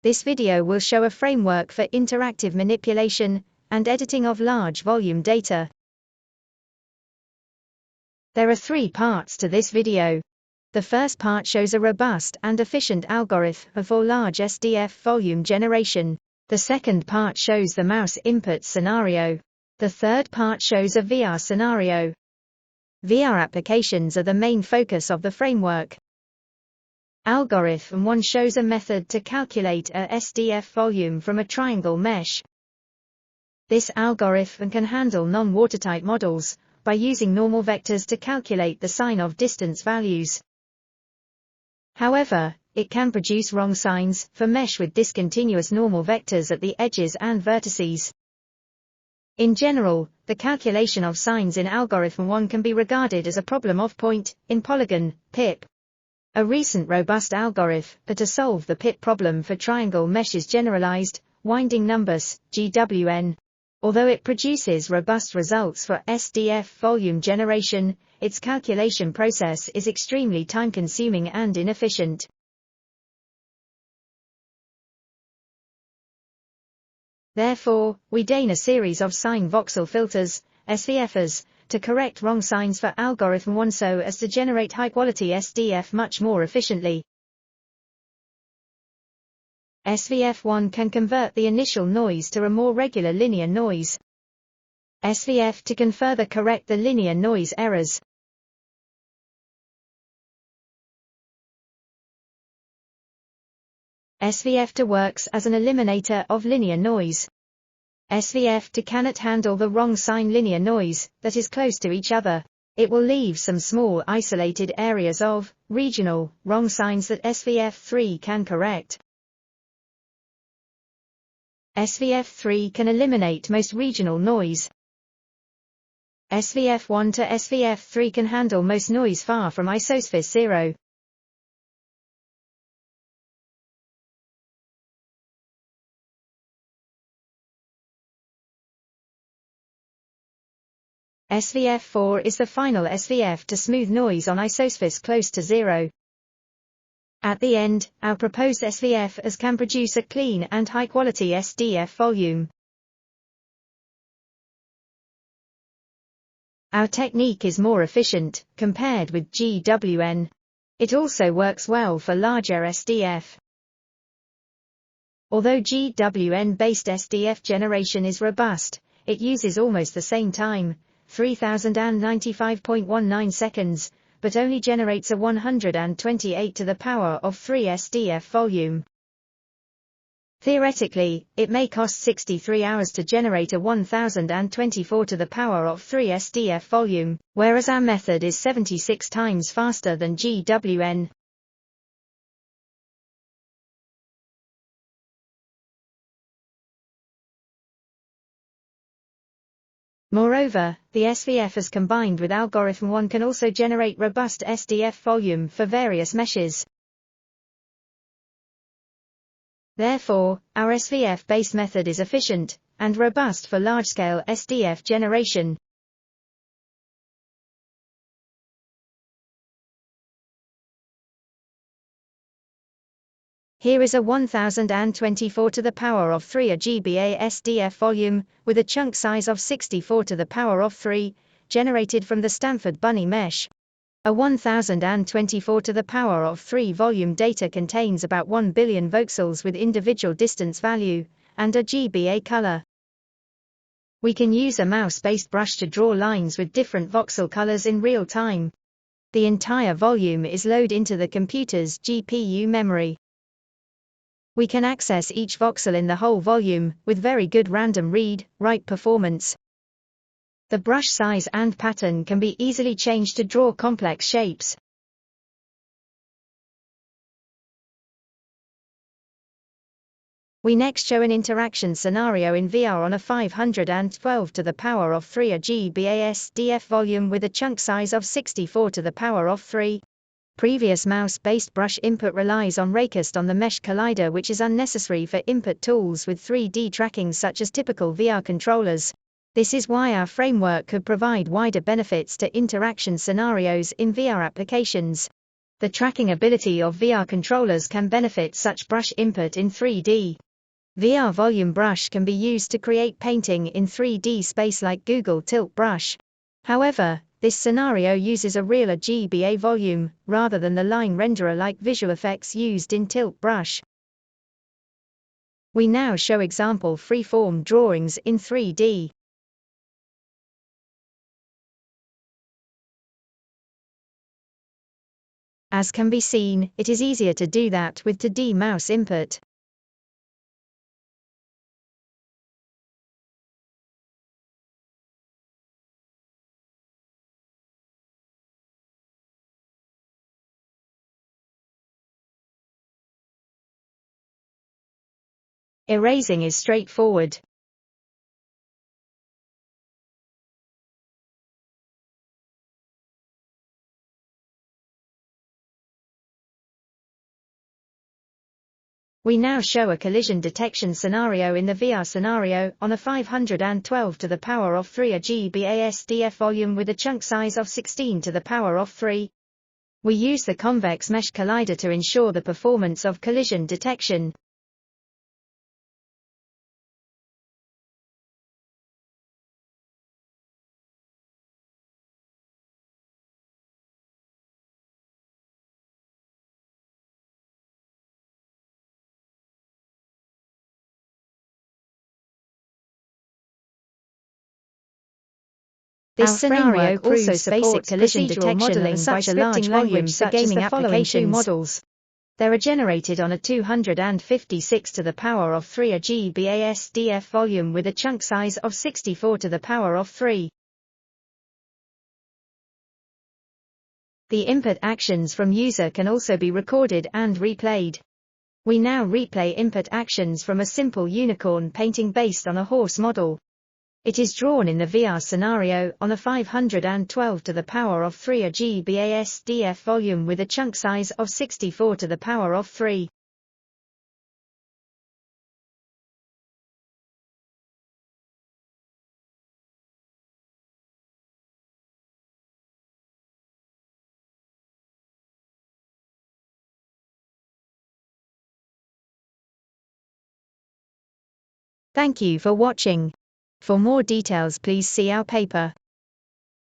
This video will show a framework for interactive manipulation and editing of large volume data. There are 3 parts to this video. The first part shows a robust and efficient algorithm for large SDF volume generation. The second part shows the mouse input scenario. The third part shows a VR scenario. VR applications are the main focus of the framework. Algorithm 1 shows a method to calculate a SDF volume from a triangle mesh. This algorithm can handle non-watertight models by using normal vectors to calculate the sign of distance values. However, it can produce wrong signs for mesh with discontinuous normal vectors at the edges and vertices. In general, the calculation of signs in algorithm 1 can be regarded as a problem of point in polygon, PIP. A recent robust algorithm to solve the PIP problem for triangle mesh is generalized winding numbers, GWN. Although it produces robust results for SDF volume generation, its calculation process is extremely time-consuming and inefficient. Therefore, we design a series of sign voxel filters, SVFs, to correct wrong signs for algorithm 1 so as to generate high-quality SDF much more efficiently. SVF1 can convert the initial noise to a more regular linear noise. SVF2 can further correct the linear noise errors. SVF2 works as an eliminator of linear noise. SVF2 cannot handle the wrong sign linear noise that is close to each other. It will leave some small isolated areas of regional wrong signs that SVF3 can correct. SVF3 can eliminate most regional noise. SVF1 to SVF3 can handle most noise far from isosphere 0. SVF4 is the final SVF to smooth noise on isospheres close to 0. At the end, our proposed SVF can produce a clean and high-quality SDF volume. Our technique is more efficient compared with GWN. It also works well for larger SDF. Although GWN-based SDF generation is robust, it uses almost the same time, 3095.19 seconds, but only generates a 128 to the power of 3 SDF volume. Theoretically, it may cost 63 hours to generate a 1024 to the power of 3 SDF volume, whereas our method is 76 times faster than GWN. Moreover, the SVF combined with algorithm 1 can also generate robust SDF volume for various meshes. Therefore, our SVF-based method is efficient and robust for large-scale SDF generation. Here is a 1024 to the power of 3 GBA SDF volume, with a chunk size of 64 to the power of 3, generated from the Stanford Bunny mesh. A 1024 to the power of 3 volume data contains about 1 billion voxels with individual distance value, and a GBA color. We can use a mouse-based brush to draw lines with different voxel colors in real time. The entire volume is loaded into the computer's GPU memory. We can access each voxel in the whole volume, with very good random read-write performance. The brush size and pattern can be easily changed to draw complex shapes. We next show an interaction scenario in VR on a 512 to the power of 3 GBA SDF volume with a chunk size of 64 to the power of 3. Previous mouse-based brush input relies on raycast on the mesh collider, which is unnecessary for input tools with 3D tracking such as typical VR controllers. This is why our framework could provide wider benefits to interaction scenarios in VR applications. The tracking ability of VR controllers can benefit such brush input in 3D. VR volume brush can be used to create painting in 3D space like Google Tilt Brush. However, this scenario uses a real GBA volume, rather than the line renderer like visual effects used in Tilt Brush. We now show example freeform drawings in 3D. As can be seen, it is easier to do that with 2D mouse input. Erasing is straightforward. We now show a collision detection scenario in the VR scenario on a 512 to the power of 3 GBA SDF volume with a chunk size of 16 to the power of 3. We use the convex mesh collider to ensure the performance of collision detection. This scenario also supports basic collision detection of such a large volume for gaming applications. Models. They are generated on a 256 to the power of 3 GBA SDF volume with a chunk size of 64 to the power of 3. The input actions from user can also be recorded and replayed. We now replay input actions from a simple unicorn painting based on a horse model. It is drawn in the VR scenario on a 512 to the power of 3 GBA SDF volume with a chunk size of 64 to the power of 3. Thank you for watching. For more details, please see our paper.